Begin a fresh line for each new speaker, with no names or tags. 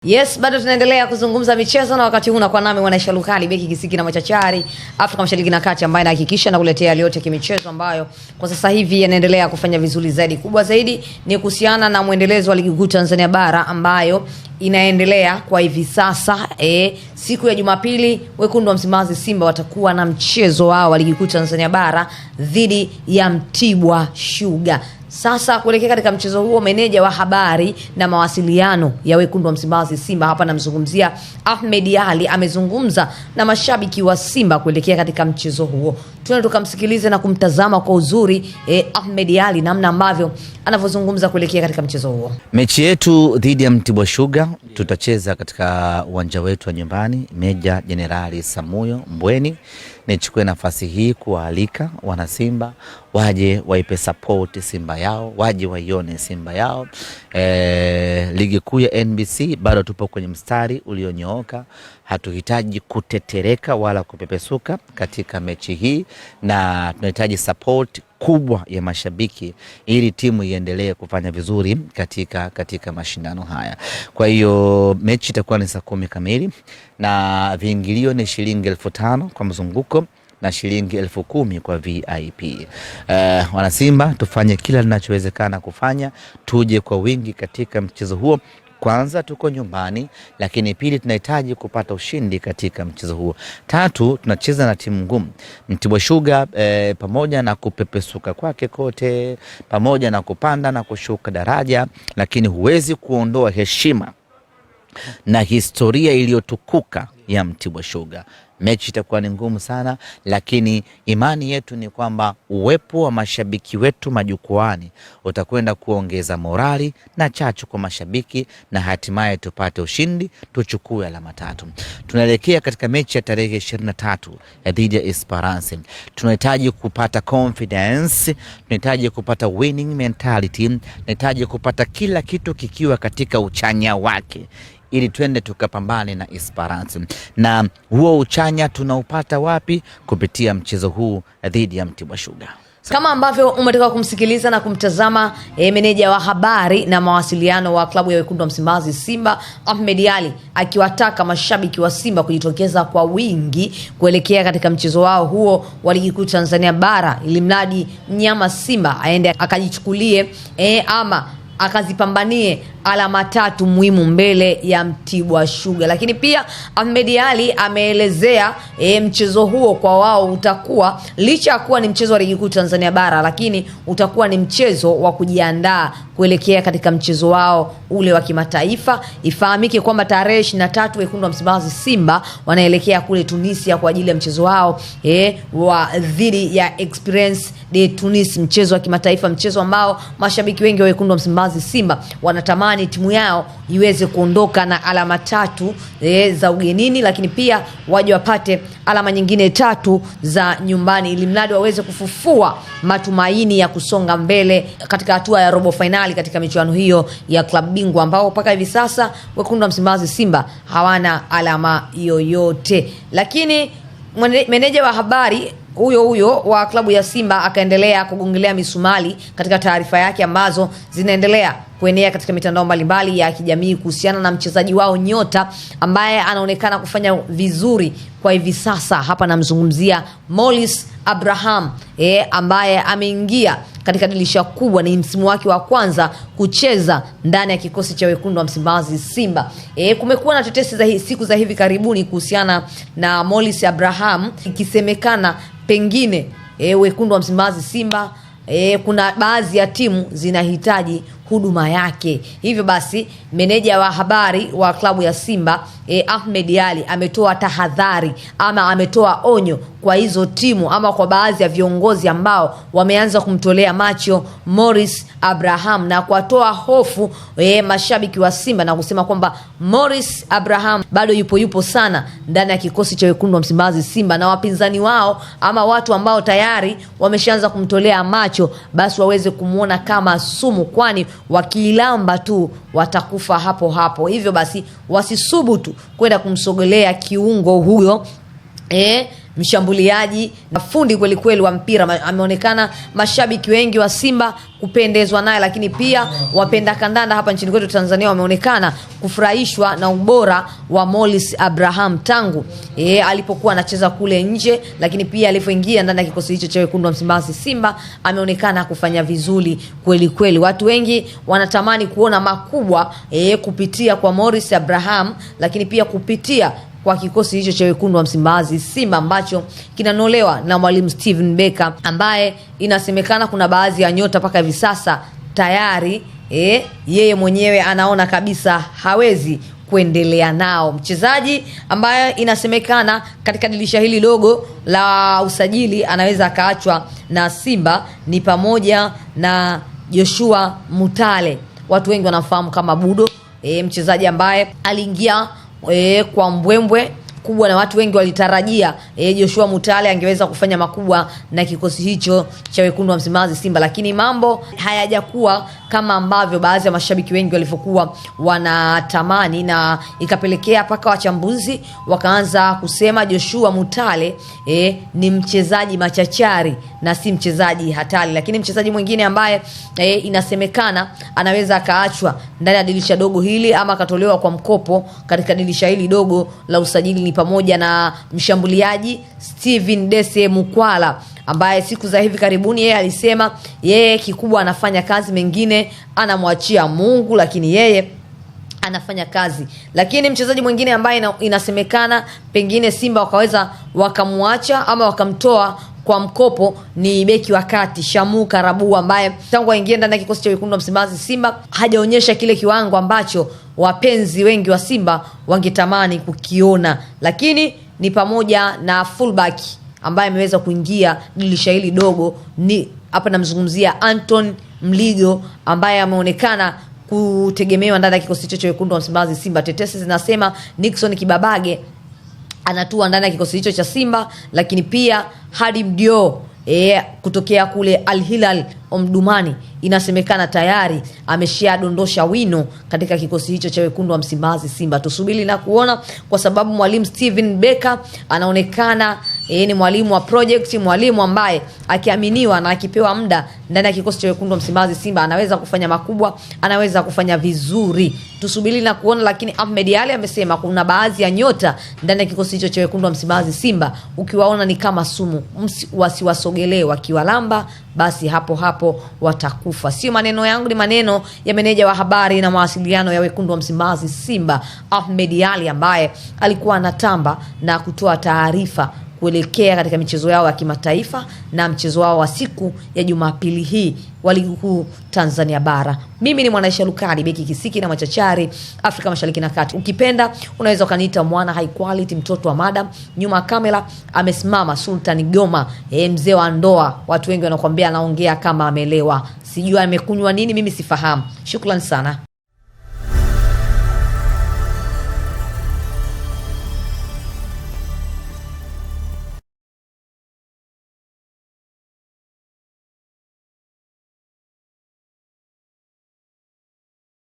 Yes, bado tunaendelea kuzungumza michezo na wakati huu na kwa nami Mwanaisha Lukali, beki kisiki na machachari Afrika Mashariki na Kati, ambaye anahakikisha na kuletea yale yote kimichezo ambayo kwa sasa hivi yanaendelea kufanya vizuri zaidi. Kubwa zaidi ni kuhusiana na muendelezo wa ligi kuu Tanzania bara ambayo inaendelea kwa hivi sasa. Siku ya Jumapili wekundu wa Msimbazi Simba watakuwa na mchezo wao wa ligi kuu Tanzania bara dhidi ya Mtibwa Sugar. Sasa kuelekea katika mchezo huo, meneja wa habari na mawasiliano ya wekundu wa Msimbazi Simba, hapa namzungumzia Ahmed Ali, amezungumza na mashabiki wa Simba kuelekea katika mchezo huo. Tuende tukamsikilize na kumtazama kwa uzuri Ahmed Ali namna ambavyo anavyozungumza kuelekea katika mchezo huo.
Mechi yetu dhidi ya Mtibwa Sugar tutacheza katika uwanja wetu wa nyumbani Meja Jenerali Samuyo Mbweni. Nichukue nafasi hii kualika wana Simba waje waipe support Simba yao, waje waione Simba yao. Ligi kuu ya NBC bado tupo kwenye mstari ulionyooka. Hatuhitaji kutetereka wala kupepesuka katika mechi hii, na tunahitaji support kubwa ya mashabiki ili timu iendelee kufanya vizuri katika mashindano haya. Kwa hiyo mechi itakuwa ni saa 10 kamili na viingilio ni shilingi 5,000 kwa mzunguko na shilingi 10,000 kwa VIP. Wana Simba tufanye kila linachowezekana kufanya, tuje kwa wingi katika mchezo huo. Kwanza tuko nyumbani, lakini pili tunahitaji kupata ushindi katika mchezo huo. Tatu, tunacheza na timu ngumu. Mtibwa Sugar pamoja na kupepesuka kwake kote, pamoja na kupanda na kushuka daraja, lakini huwezi kuondoa heshima na historia iliyotukuka ya Mtibwa Sugar. Mechi itakuwa ni ngumu sana, lakini imani yetu ni kwamba uwepo wa mashabiki wetu majukwaani utakwenda kuongeza morali na chachu kwa mashabiki, na hatimaye tupate ushindi, tuchukue alama 3. Tunaelekea katika mechi ya tarehe 23 ya dhidi ya Esperance. Tunahitaji kupata confidence, tunahitaji kupata winning mentality, tunahitaji kupata kila kitu kikiwa katika uchanya wake, ili twende tukapambane na Esperance. Na huo uchanya tunaupata wapi? Kupitia mchezo huu dhidi ya Mtibwa Sugar.
Kama ambavyo umetoka kumsikiliza na kumtazama meneja wa habari na mawasiliano wa klabu ya wekundu wa Msimbazi Simba Ahmed Ali, akiwataka mashabiki wa Simba kujitokeza kwa wingi kuelekea katika mchezo wao huo wa ligi kuu Tanzania bara, ili mradi mnyama Simba aende akajichukulie ama akazipambanie alama 3 muhimu mbele ya Mtibwa Sugar. Lakini pia Ahmed Ali ameelezea mchezo huo kwa wao utakuwa, licha kuwa ni mchezo wa ligi kuu Tanzania bara, lakini utakuwa ni mchezo wa kujiandaa kuelekea katika mchezo wao ule wa kimataifa. Ifahamike kwamba tarehe 23 wekundu wa Msimbazi Simba wanaelekea kule Tunisia kwa ajili ya mchezo wao wa dhidi ya Experience de Tunis, mchezo wa kimataifa, mchezo ambao mashabiki wengi wa wekundu wa Msimbazi Simba wanatamani timu yao iweze kuondoka na alama 3 za ugenini, lakini pia waje wapate alama nyingine 3 za nyumbani, ili mradi waweze kufufua matumaini ya kusonga mbele katika hatua ya robo finali katika michuano hiyo ya klabu bingwa, ambao mpaka hivi sasa wekundu wa Msimbazi Simba hawana alama yoyote. Lakini meneja wa habari huyo wa klabu ya Simba akaendelea kugongelea misumali katika taarifa yake ambazo zinaendelea kuenea katika mitandao mbalimbali ya kijamii kuhusiana na mchezaji wao nyota ambaye anaonekana kufanya vizuri kwa hivi sasa. Hapa namzungumzia Morris Abraham ambaye ameingia katika dirisha kubwa, ni msimu wake wa kwanza kucheza ndani ya kikosi cha wekundu wa Msimbazi Simba. Kumekuwa na tetesi za siku za hivi karibuni kuhusiana na Morris Abraham, ikisemekana pengine wekundu wa Msimbazi Simba kuna baadhi ya timu zinahitaji huduma yake. Hivyo basi meneja wa habari wa klabu ya Simba Ahmed Ali ametoa tahadhari ama ametoa onyo kwa hizo timu ama kwa baadhi ya viongozi ambao wameanza kumtolea macho Morris Abraham, na kuatoa hofu mashabiki wa Simba na kusema kwamba Morris Abraham bado yupo sana ndani ya kikosi cha wekundu wa Msimbazi Simba, na wapinzani wao ama watu ambao tayari wameshaanza kumtolea macho basi waweze kumuona kama sumu, kwani wakilamba tu watakufa hapo hapo. Hivyo basi wasisubutu kwenda kumsogelea kiungo huyo mshambuliaji na fundi kweli kweli wa mpira. Ameonekana mashabiki wengi wa Simba kupendezwa naye, lakini pia wapenda kandanda hapa nchini kwetu Tanzania wameonekana kufurahishwa na ubora wa Morris Abraham tangu alipokuwa anacheza kule nje, lakini pia alipoingia ndani ya kikosi hicho cha wekundu wa Msimbazi Simba ameonekana kufanya vizuri kweli kweli. Watu wengi wanatamani kuona makubwa kupitia kwa Morris Abraham, lakini pia kupitia kwa kikosi hicho cha wekundu wa Msimbazi Simba ambacho kinanolewa na mwalimu Steven Becker, ambaye inasemekana kuna baadhi ya nyota paka hivi sasa tayari yeye mwenyewe anaona kabisa hawezi kuendelea nao. Mchezaji ambaye inasemekana katika dirisha hili dogo la usajili anaweza akaachwa na Simba ni pamoja na Joshua Mutale. Watu wengi wanafahamu kama Budo, mchezaji ambaye aliingia kwa mbwembwe kubwa na watu wengi walitarajia Joshua Mutale angeweza kufanya makubwa na kikosi hicho cha wekundu wa Msimbazi Simba, lakini mambo hayajakuwa kama ambavyo baadhi ya mashabiki wengi walivyokuwa wanatamani, na ikapelekea paka wachambuzi wakaanza kusema Joshua Mutale ni mchezaji machachari na si mchezaji hatari. Lakini mchezaji mwingine ambaye inasemekana anaweza akaachwa ndani ya dirisha dogo hili ama akatolewa kwa mkopo katika dirisha hili dogo la usajili ni pamoja na mshambuliaji Steven Dese Mukwala, ambaye siku za hivi karibuni yeye alisema yeye kikubwa anafanya kazi, mengine anamwachia Mungu, lakini yeye anafanya kazi. Lakini mchezaji mwingine ambaye inasemekana pengine Simba wakaweza wakamuacha ama wakamtoa kwa mkopo ni beki wa kati Shamu Karabu, ambaye tangu aingie ndani ya kikosi cha wekundu wa Msimbazi Simba hajaonyesha kile kiwango ambacho wapenzi wengi wa Simba wangetamani kukiona. Lakini ni pamoja na fullback ambaye ameweza kuingia dirisha hili dogo, ni hapa namzungumzia Anton Mligo, ambaye ameonekana kutegemewa ndani ya kikosi cha wekundu wa Msimbazi Simba. Tetesi zinasema Nixon Kibabage anatua ndani ya kikosi hicho cha Simba, lakini pia Hadim Dio kutokea kule Al Hilal Omdurman inasemekana tayari ameshadondosha wino katika kikosi hicho cha wekundu wa Msimbazi Simba. Tusubiri na kuona, kwa sababu mwalimu Steven Becker anaonekana ni mwalimu wa project, mwalimu ambaye akiaminiwa na akipewa muda ndani ya kikosi cha wekundu wa Msimbazi Simba anaweza kufanya makubwa, anaweza kufanya vizuri. Tusubiri na kuona. Lakini Ahmed Ally amesema kuna baadhi ya nyota ndani ya kikosi hicho cha wekundu wa Msimbazi Simba ukiwaona ni kama sumu, wasiwasogelee, wakiwalamba basi hapo hapo watakufa. Sio maneno yangu, ni maneno ya meneja wa habari na mawasiliano ya wekundu wa Msimbazi Simba Ahmed Ally, ambaye alikuwa anatamba na kutoa taarifa kuelekea katika michezo yao ya kimataifa na mchezo wao wa siku ya Jumapili hii wa ligi kuu Tanzania bara. Mimi ni Mwanaisha Lukadi, beki kisiki na machachari Afrika Mashariki na Kati. Ukipenda unaweza ukaniita mwana high quality, mtoto wa madam. Nyuma kamera amesimama Sultan Goma, mzee wa ndoa. Watu wengi wanakuambia anaongea kama amelewa. Sijui amekunywa nini, mimi sifahamu. Shukrani sana.